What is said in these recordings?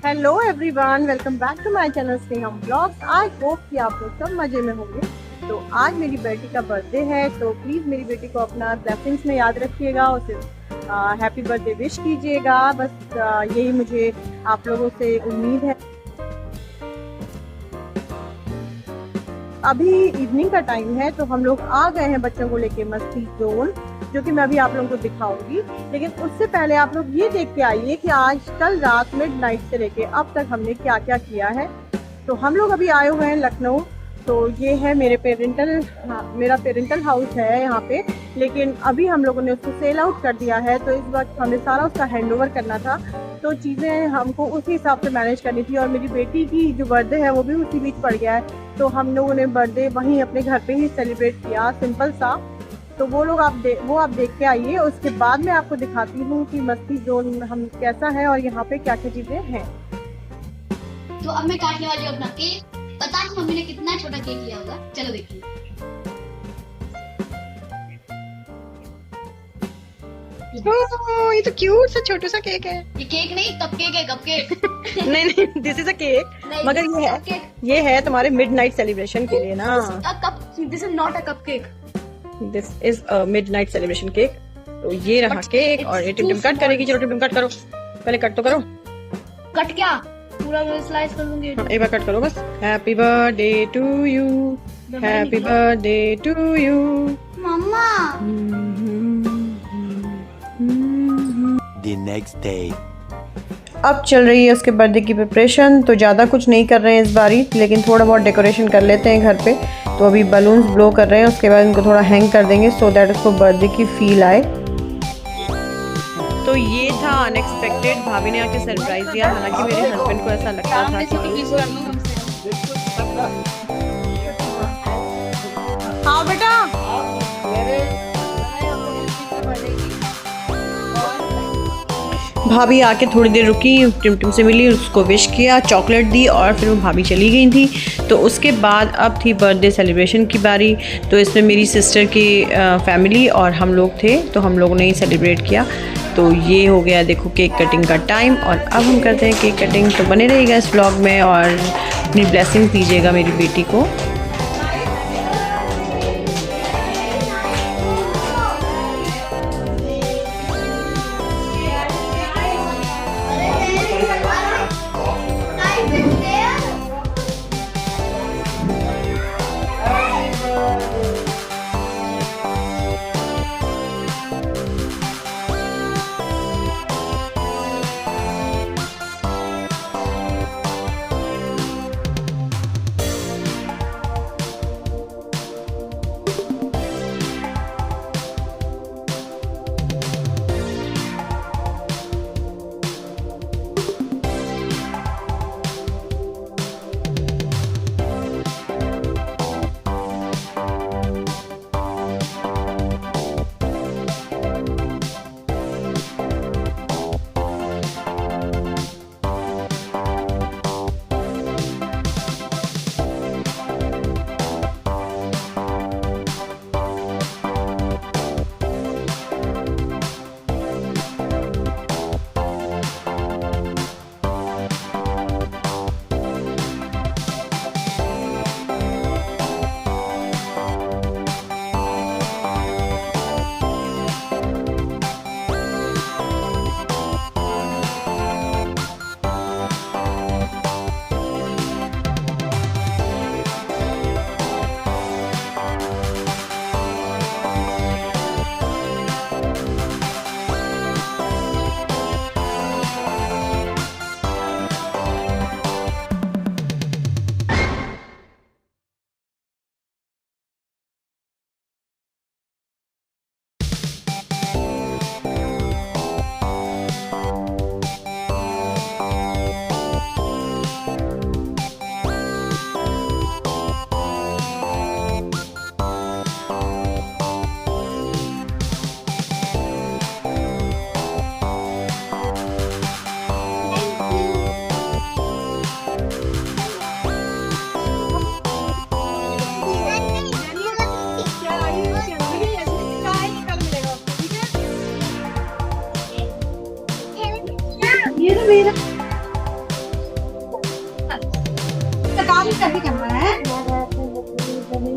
Hello everyone, welcome back to my channel Sneham blogs. I hope कि आप लोग सब मज़े में होंगे। तो आज मेरी बेटी का बर्थडे है, तो प्लीज़ मेरी बेटी को अपना ब्लेसिंग्स में याद रखिएगा, उसे हैप्पी बर्थडे विश कीजिएगा। बस यही मुझे आप लोगों से उम्मीद है। अभी इवनिंग का टाइम है, तो हम लोग आ गए हैं बच्चों को लेके मस्ती जोन, जो कि मैं अभी आप लोगों को दिखाऊंगी। लेकिन उससे पहले आप लोग ये देख के आइए कि आज कल रात मिडनाइट से लेके अब तक हमने क्या क्या किया है। तो हम लोग अभी आए हुए हैं लखनऊ। तो ये है मेरा पेरेंटल हाउस है यहाँ पे, लेकिन अभी हम लोगों ने उसको सेल आउट कर दिया है। तो इस वक्त हमें सारा उसका हैंड ओवर करना था, तो चीज़ें हमको उसी हिसाब से मैनेज करनी थी। और मेरी बेटी की जो बर्थडे है वो भी उसी बीच पड़ गया है, तो हम लोगों ने बर्थडे वहीं अपने घर पे ही सेलिब्रेट किया, सिंपल सा। तो वो लोग आप देख के आइए। उसके बाद मैं आपको दिखाती हूँ कि मस्ती जोन हम कैसा है और यहाँ पे क्या क्या चीज़ें हैं। तो अब मैं काटने वाली हूँ अपना केक। पता नहीं मम्मी ने कितना छोटा केक लिया होगा, चलो देखिए। ये तो क्यूट सा छोटा सा केक है। ये केक नहीं, कपकेक है, कपकेक। नहीं नहीं, दिस इज अ केक, मगर ये है तुम्हारे मिडनाइट सेलिब्रेशन के लिए ना। This is not a cupcake, this is a midnight celebration cake. तो ये रहा केक, और ये टिमटिम कट करेगी। चलो टिमटिम कट करो, पहले कट तो करो। कट क्या पूरा स्लाइस कर दूंगी। एक बार कट करो बस। Happy birthday to you, happy birthday to you mama. The next day. अब चल रही है उसके बर्थडे की प्रिपरेशन। तो ज़्यादा कुछ नहीं कर रहे हैं इस बारी, लेकिन थोड़ा बहुत डेकोरेशन कर लेते हैं घर पे। तो अभी बलून्स ब्लो कर रहे हैं, उसके बाद इनको थोड़ा हैंग कर देंगे सो दैट उसको बर्थडे की फील आए। तो ये था अनएक्सपेक्टेड, भाभी ने आके सरप्राइज दिया। हालांकि मेरे हस्बैंड को ऐसा लगता था हाँ बेटा। भाभी आके थोड़ी देर रुकी, टिमटिम से मिली, उसको विश किया, चॉकलेट दी, और फिर वो भाभी चली गई थी। तो उसके बाद अब थी बर्थडे सेलिब्रेशन की बारी। तो इसमें मेरी सिस्टर की फैमिली और हम लोग थे, तो हम लोगों ने ही सेलिब्रेट किया। तो ये हो गया देखो केक कटिंग का टाइम, और अब हम करते हैं केक कटिंग। तो बने रहिएगा इस व्लॉग में और अपनी ब्लेसिंग दीजिएगा मेरी बेटी को।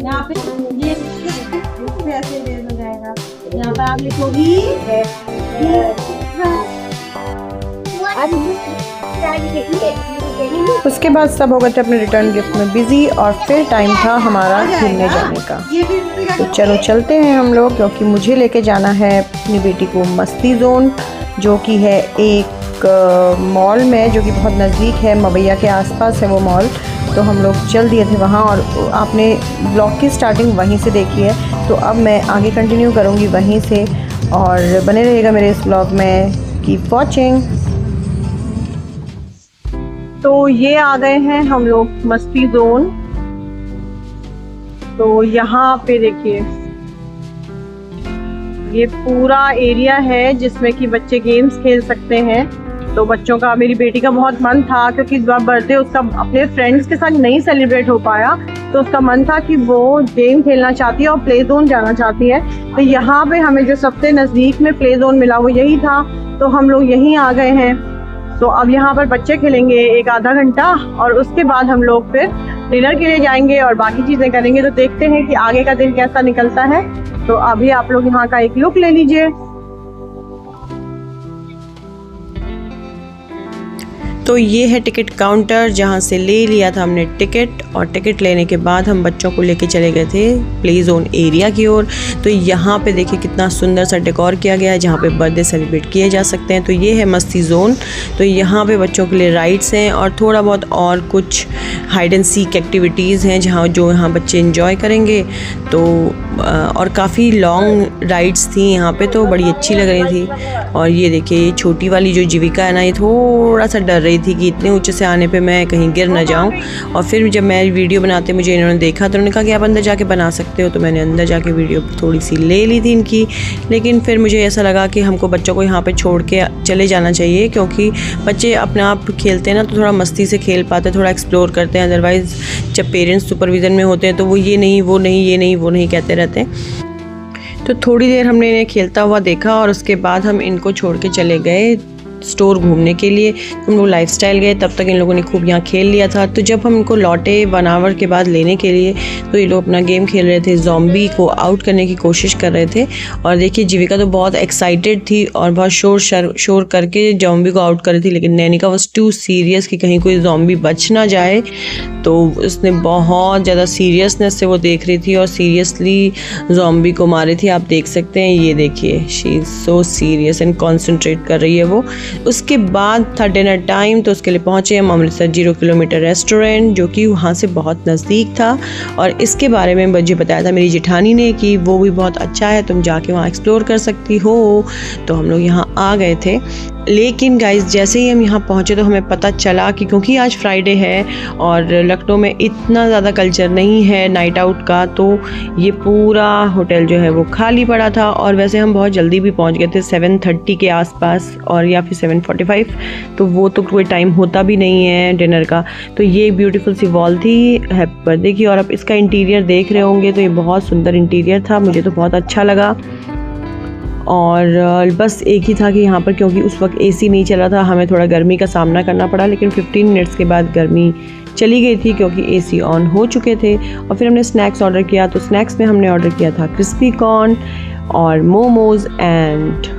यहाँ पे ये ऐसे रेज हो जाएगा। यहाँ पर आप लिखोगी उसके बाद सब हो गए थे अपने रिटर्न गिफ्ट में बिजी और फिर टाइम था हमारा घूमने जाने का। तो चलो चलते हैं हम लोग, क्योंकि मुझे लेके जाना है अपनी बेटी को मस्ती जोन, जो कि है एक मॉल में, जो कि बहुत नज़दीक है, मवैया के आसपास है वो मॉल। तो हम लोग चल दिए थे वहाँ और आपने ब्लॉग की स्टार्टिंग वहीं से देखी है, तो अब मैं आगे कंटिन्यू करूँगी वहीं से, और बने रहिएगा मेरे इस ब्लॉग में। Keep watching. तो ये आ गए हैं हम लोग मस्ती जोन। तो यहाँ पे देखिए ये पूरा एरिया है जिसमें कि बच्चे गेम्स खेल सकते हैं। तो बच्चों का, मेरी बेटी का बहुत मन था, क्योंकि बर्थडे उसका अपने फ्रेंड्स के साथ नहीं सेलिब्रेट हो पाया, तो उसका मन था कि वो गेम खेलना चाहती है और प्ले जोन जाना चाहती है। तो यहाँ पे हमें जो सबसे नज़दीक में प्ले जोन मिला वो यही था, तो हम लोग यहीं आ गए हैं। तो अब यहाँ पर बच्चे खेलेंगे एक आधा घंटा, और उसके बाद हम लोग फिर डिनर के लिए जाएंगे और बाकी चीज़ें करेंगे। तो देखते हैं कि आगे का दिन कैसा निकलता है। तो अभी आप लोग यहाँ का एक लुक ले लीजिए। तो ये है टिकट काउंटर, जहाँ से ले लिया था हमने टिकट, और टिकट लेने के बाद हम बच्चों को लेके चले गए थे प्ले जोन एरिया की ओर। तो यहाँ पे देखिए कितना सुंदर सा डेकोर किया गया है, जहाँ पे बर्थडे सेलिब्रेट किए जा सकते हैं। तो ये है मस्ती जोन। तो यहाँ पे बच्चों के लिए राइड्स हैं और थोड़ा बहुत और कुछ हाइड एंड सीक एक्टिविटीज़ हैं जो यहाँ बच्चे इंजॉय करेंगे। तो और काफ़ी लॉन्ग राइड्स थी यहाँ पे, तो बड़ी अच्छी लग रही थी। और ये देखिए ये छोटी वाली जो जीविका है ना, ये थोड़ा सा डर रही थी कि इतने ऊंचे से आने पे मैं कहीं गिर ना जाऊं। और फिर जब मैं वीडियो बनाते मुझे इन्होंने देखा, तो उन्होंने कहा कि आप अंदर जाके बना सकते हो। तो मैंने अंदर जाके वीडियो थोड़ी सी ले ली थी इनकी, लेकिन फिर मुझे ऐसा लगा कि हमको बच्चों को यहाँ पे छोड़ के चले जाना चाहिए, क्योंकि बच्चे अपने आप खेलते हैं ना, तो थोड़ा मस्ती से खेल पाते, थोड़ा एक्सप्लोर करते हैं। अदरवाइज़ जब पेरेंट्स सुपरविज़न में होते हैं तो वो ये नहीं वो नहीं ये नहीं वो नहीं कहते रहते हैं। तो थोड़ी देर हमने इन्हें खेलता हुआ देखा, और उसके बाद हम इनको छोड़ के चले गए स्टोर घूमने के लिए। हम लोग लाइफस्टाइल गए, तब तक इन लोगों ने खूब यहाँ खेल लिया था। तो जब हम इनको लौटे 1 आवर के बाद लेने के लिए, तो ये लोग अपना गेम खेल रहे थे, ज़ॉम्बी को आउट करने की कोशिश कर रहे थे। और देखिए जीविका तो बहुत एक्साइटेड थी और बहुत शोर करके ज़ॉम्बी को आउट कर रही थी, लेकिन नैनिका वाज टू सीरियस कि कहीं कोई ज़ॉम्बी बच ना जाए। तो उसने बहुत ज़्यादा सीरियसनेस से वो देख रही थी और सीरियसली ज़ॉम्बी को मारी थी। आप देख सकते हैं, ये देखिए she is so serious and concentrate कर रही है वो। उसके बाद था डिनर टाइम, तो उसके लिए पहुँचे हम अमृतसर 0 किलोमीटर रेस्टोरेंट, जो कि वहाँ से बहुत नज़दीक था। और इसके बारे में मुझे बताया था मेरी जेठानी ने कि वो भी बहुत अच्छा है, तुम जाके वहाँ एक्सप्लोर कर सकती हो। तो हम लोग यहाँ आ गए थे। लेकिन गाइस जैसे ही हम यहाँ पहुँचे तो हमें पता चला कि क्योंकि आज फ्राइडे है और लखनऊ में इतना ज़्यादा कल्चर नहीं है नाइट आउट का, तो ये पूरा होटल जो है वो खाली पड़ा था। और वैसे हम बहुत जल्दी भी पहुँच गए थे 7:30 के आसपास, और या फिर 7:45, तो वो तो कोई टाइम होता भी नहीं है डिनर का। तो ये ब्यूटीफुल सी वॉल थी हैप्पी बर्थडे की, और अब इसका इंटीरियर देख रहे होंगे, तो ये बहुत सुंदर इंटीरियर था, मुझे तो बहुत अच्छा लगा। और बस एक ही था कि यहाँ पर क्योंकि उस वक्त एसी नहीं चला था, हमें थोड़ा गर्मी का सामना करना पड़ा, लेकिन 15 मिनट्स के बाद गर्मी चली गई थी क्योंकि एसी ऑन हो चुके थे। और फिर हमने स्नैक्स ऑर्डर किया, तो स्नैक्स में हमने ऑर्डर किया था क्रिस्पी कॉर्न और मोमोज़ एंड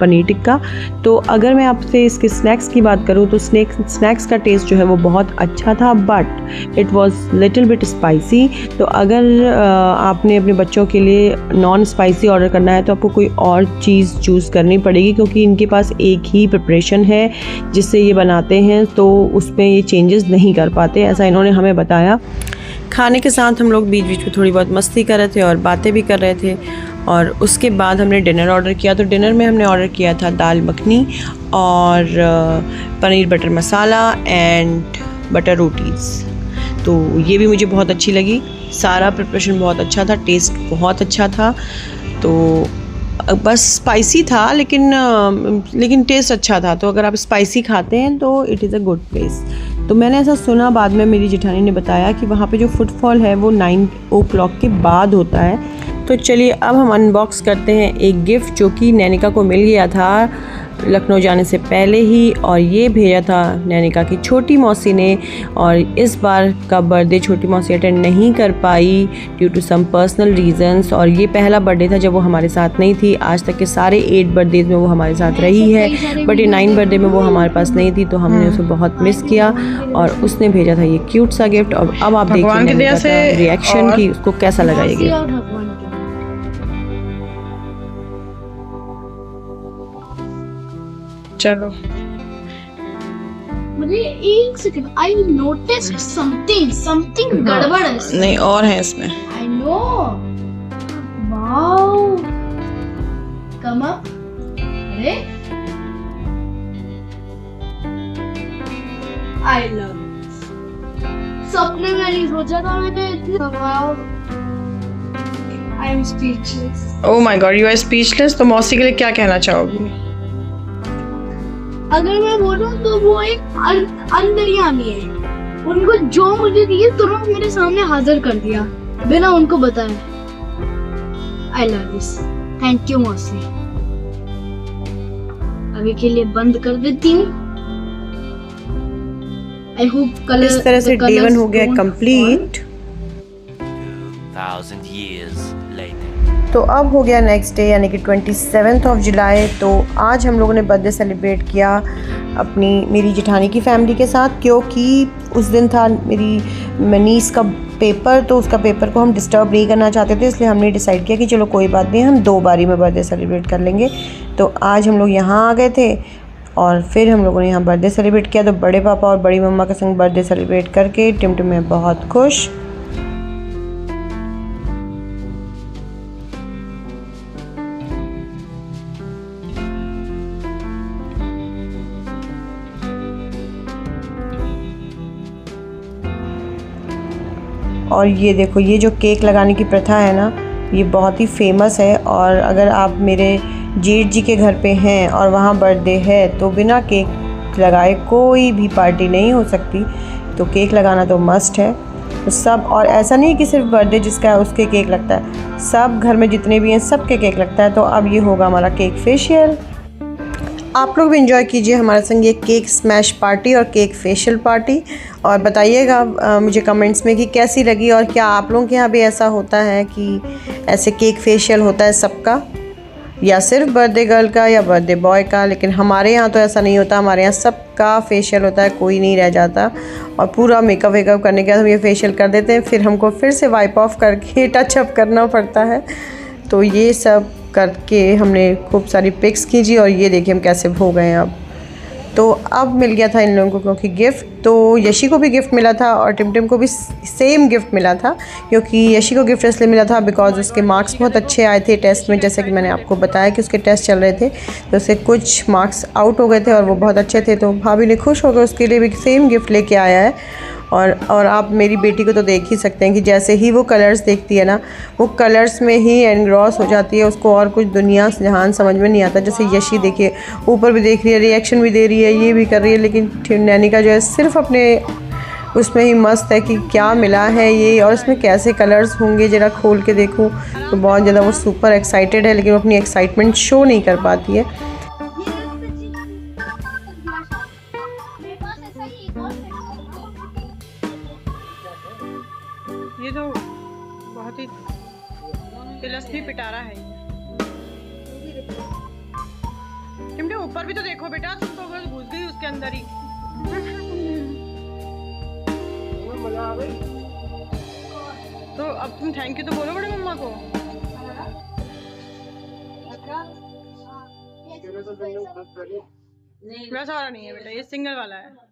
पनीर टिक्का। तो अगर मैं आपसे इसके स्नैक्स की बात करूँ तो स्नैक्स का टेस्ट जो है वो बहुत अच्छा था, but it was little bit spicy. तो अगर आपने अपने बच्चों के लिए नॉन स्पाइसी ऑर्डर करना है तो आपको कोई और चीज़ चूज़ करनी पड़ेगी, क्योंकि इनके पास एक ही प्रिपरेशन है जिससे ये बनाते हैं, तो उसमें ये चेंजेस नहीं कर पाते, ऐसा इन्होंने हमें बताया। खाने के साथ हम लोग बीच बीच में थोड़ी बहुत मस्ती कर रहे थे और बातें भी कर रहे थे। और उसके बाद हमने डिनर ऑर्डर किया। तो डिनर में हमने ऑर्डर किया था दाल मखनी और paneer butter masala and butter rotis. तो ये भी मुझे बहुत अच्छी लगी, सारा प्रिपरेशन बहुत अच्छा था, टेस्ट बहुत अच्छा था। तो बस स्पाइसी था लेकिन टेस्ट अच्छा था। तो अगर आप स्पाइसी खाते हैं तो it is a good place. तो मैंने ऐसा सुना, बाद में मेरी जेठानी ने बताया कि वहाँ पे जो फुटफॉल है वो 9 o'clock के बाद होता है। तो चलिए अब हम अनबॉक्स करते हैं एक गिफ्ट जो कि नैनिका को मिल गया था लखनऊ जाने से पहले ही, और ये भेजा था नैनिका की छोटी मौसी ने। और इस बार का बर्थडे छोटी मौसी अटेंड नहीं कर पाई due to some personal reasons, और ये पहला बर्थडे था जब वो हमारे साथ नहीं थी। आज तक के सारे 8 बर्थडे में वो हमारे साथ रही है, बट ये 9 बर्थडे में वो हमारे पास नहीं थी, तो हमने उसे बहुत मिस किया। और उसने भेजा था ये क्यूट सा गिफ्ट। और अब आप देखिए रिएक्शन की उसको कैसा लगा ये गिफ्ट। चलो मुझे एक सेकंड, आई नोटिस समथिंग गड़बड़ है इसमें। नहीं और है इसमें। I know, wow, come up. अरे आई लव, सपने में नहीं सोचा था मैंने इतना। Wow, I am speechless. Oh my god, you are speechless. तो मौसी के लिए क्या कहना चाहोगी? अगर मैं बोलूं तो वो एक अंतर्यामी है। उनको जो मुझे दिए तुरंत मेरे सामने हाजिर कर दिया बिना उनको बताए। I love this, thank you मौसी। अभी के लिए बंद कर देती हूँ। आई होप कलर इस तरह से डे 1 हो गया कंप्लीट। 2000 years later. तो अब हो गया नेक्स्ट डे, यानी कि 27 ऑफ जुलाई। तो आज हम लोगों ने बर्थडे सेलिब्रेट किया मेरी जेठानी की फैमिली के साथ, क्योंकि उस दिन था मेरी नीस का पेपर, तो उसका पेपर को हम डिस्टर्ब नहीं करना चाहते थे, इसलिए हमने डिसाइड किया कि चलो कोई बात नहीं, हम 2 बारी में बर्थडे सेलिब्रेट कर लेंगे। तो आज हम लोग यहाँ आ गए थे और फिर हम लोगों ने यहाँ बर्थडे सेलिब्रेट किया। तो बड़े पापा और बड़ी मम्मा के संग बर्थडे सेलिब्रेट करके टिमटिम में बहुत खुश। और ये देखो, ये जो केक लगाने की प्रथा है ना, ये बहुत ही फेमस है। और अगर आप मेरे जेठ जी के घर पे हैं और वहाँ बर्थडे है, तो बिना केक लगाए कोई भी पार्टी नहीं हो सकती। तो केक लगाना तो मस्ट है तो सब। और ऐसा नहीं कि सिर्फ बर्थडे जिसका है उसके केक लगता है, सब घर में जितने भी हैं सबके केक लगता है। तो अब ये होगा हमारा केक फेशियल। आप लोग भी एंजॉय कीजिए हमारे संग ये केक स्मैश पार्टी और केक फेशियल पार्टी, और बताइएगा मुझे कमेंट्स में कि कैसी लगी, और क्या आप लोगों के यहाँ भी ऐसा होता है कि ऐसे केक फेशियल होता है सबका, या सिर्फ बर्थडे गर्ल का या बर्थडे बॉय का। लेकिन हमारे यहाँ तो ऐसा नहीं होता, हमारे यहाँ सबका फेशियल होता है, कोई नहीं रह जाता। और पूरा मेकअप वेकअप करने के बाद हम ये फेशियल कर देते हैं, फिर हमको फिर से वाइप ऑफ करके टचअप करना पड़ता है। तो ये सब करके हमने खूब सारी पिक्स खींची, और ये देखिए हम कैसे हो गए हैं अब। तो अब मिल गया था इन लोगों को क्योंकि गिफ्ट, तो यशी को भी गिफ्ट मिला था और टिमटिम को भी सेम गिफ्ट मिला था। क्योंकि यशी को गिफ्ट इसलिए मिला था बिकॉज उसके मार्क्स बहुत अच्छे आए थे टेस्ट में, जैसे कि मैंने आपको बताया कि उसके टेस्ट चल रहे थे, तो उसके कुछ मार्क्स आउट हो गए थे और वो बहुत अच्छे थे। तो भाभी ने खुश होकर उसके लिए भी सेम गिफ्ट लेके आया है। और आप मेरी बेटी को तो देख ही सकते हैं कि जैसे ही वो कलर्स देखती है ना, वो कलर्स में ही एनग्रॉस हो जाती है, उसको और कुछ दुनिया जहान समझ में नहीं आता। जैसे यशी देखिए, ऊपर भी देख रही है, रिएक्शन भी दे रही है, ये भी कर रही है, लेकिन नैनिका जो है सिर्फ अपने उसमें ही मस्त है कि क्या मिला है ये और इसमें कैसे कलर्स होंगे, ज़रा खोल के देखूँ। तो बहुत ज़्यादा वो सुपर एक्साइटेड है, लेकिन वो अपनी एक्साइटमेंट शो नहीं कर पाती है। ये तो बहुत ही तिलस्मी पिटारा है। टिमटिम ऊपर भी तो देखो बेटा, तुम तो बस घुस गई उसके अंदर ही। तो अब तुम थैंक यू तो बोलो बड़े मम्मा को। वैसा वाला नहीं है बेटा, ये सिंगल वाला है।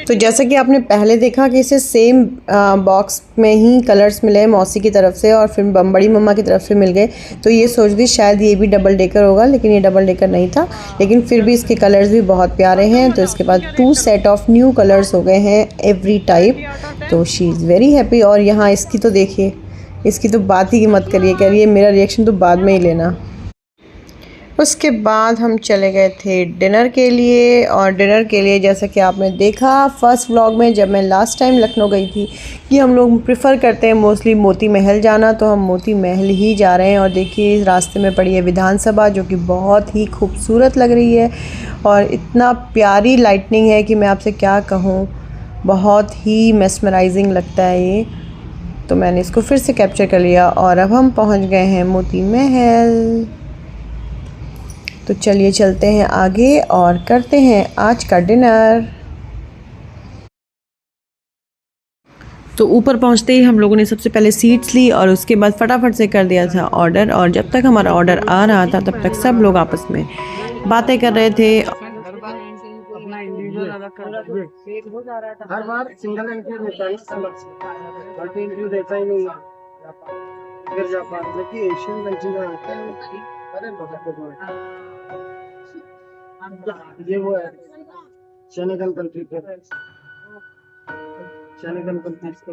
तो जैसा कि आपने पहले देखा कि इसे सेम बॉक्स में ही कलर्स मिले मौसी की तरफ से और फिर बड़ी मम्मा की तरफ से मिल गए, तो ये सोच दी शायद ये भी डबल डेकर होगा, लेकिन ये डबल डेकर नहीं था। लेकिन फिर भी इसके कलर्स भी बहुत प्यारे हैं। तो इसके बाद 2 सेट ऑफ न्यू कलर्स हो गए हैं एवरी टाइप। तो शी इज़ वेरी हैप्पी। और यहाँ इसकी तो देखिए, इसकी तो बात ही मत करिए, कह रही है मेरा रिएक्शन तो बाद में ही लेना। उसके बाद हम चले गए थे डिनर के लिए। और डिनर के लिए जैसा कि आपने देखा फर्स्ट व्लॉग में, जब मैं लास्ट टाइम लखनऊ गई थी, कि हम लोग प्रेफर करते हैं मोस्टली मोती महल जाना, तो हम मोती महल ही जा रहे हैं। और देखिए इस रास्ते में पड़ी है विधानसभा, जो कि बहुत ही खूबसूरत लग रही है और इतना प्यारी लाइटनिंग है कि मैं आपसे क्या कहूँ, बहुत ही मेस्मराइजिंग लगता है ये। तो मैंने इसको फिर से कैप्चर कर लिया और अब हम पहुँच गए हैं मोती महल। तो चलिए चलते हैं आगे और करते हैं आज का डिनर। तो ऊपर पहुंचते ही हम लोगों ने सबसे पहले सीट्स ली और उसके बाद फटाफट से कर दिया था ऑर्डर। और जब तक हमारा ऑर्डर आ रहा था तब तक सब लोग आपस में बातें कर रहे थे। हर बार सिंगल एंट्री देता है, मल्टी एंट्री देता ही नहीं है। फिर जापान जबकि एशियन कंट्री में होता है। अरे ये वो है सेनेगल कंट्री पे, सेनेगल कंट्री इसको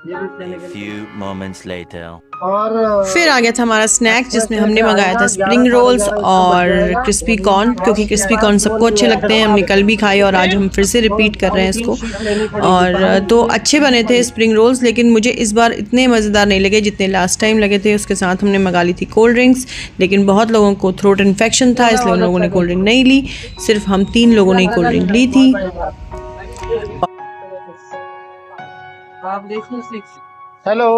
ये भी सेनेगल। Few moments later. और फिर आ गया था हमारा स्नैक्स, जिसमें हमने मंगाया था स्प्रिंग रोल्स और क्रिस्पी कॉर्न, क्योंकि क्रिस्पी कॉर्न सबको अच्छे लगते हैं। हमने कल भी खाए और आज हम फिर से रिपीट कर रहे हैं इसको। और तो अच्छे बने थे स्प्रिंग रोल्स, लेकिन मुझे इस बार इतने मज़ेदार नहीं लगे जितने लास्ट टाइम लगे थे। उसके साथ हमने मंगा ली थी कोल्ड ड्रिंक्स, लेकिन बहुत लोगों को थ्रोट इन्फेक्शन था, इसलिए उन लोगों ने कोल्ड ड्रिंक नहीं ली। सिर्फ हम 3 लोगों ने कोल्ड ड्रिंक ली थी। आप देखिए हेलो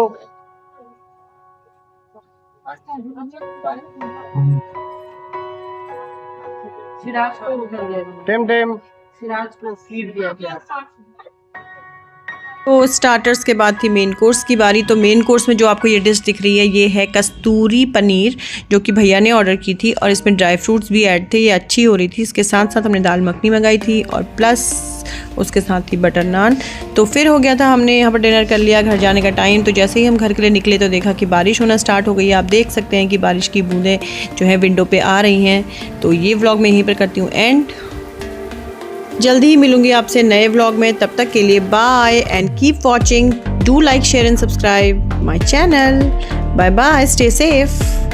टेम टेम सिराज को फीड दिया गया। तो स्टार्टर्स के बाद थी मेन कोर्स की बारी। तो मेन कोर्स में जो आपको ये डिश दिख रही है ये है कस्तूरी पनीर, जो कि भैया ने ऑर्डर की थी और इसमें ड्राई फ्रूट्स भी ऐड थे, ये अच्छी हो रही थी। इसके साथ साथ हमने दाल मखनी मंगाई थी और प्लस उसके साथ थी बटर नान। तो फिर हो गया था, हमने यहाँ पर डिनर कर लिया। घर जाने का टाइम, तो जैसे ही हम घर के लिए निकले तो देखा कि बारिश होना स्टार्ट हो गई है। आप देख सकते हैं कि बारिश की बूंदें जो है विंडो पे आ रही हैं। तो ये व्लॉग मैं यहीं पर करती हूँ एंड। जल्दी ही मिलूंगी आपसे नए व्लॉग में, तब तक के लिए bye and keep watching. Do like share and subscribe my channel. Bye bye, stay safe.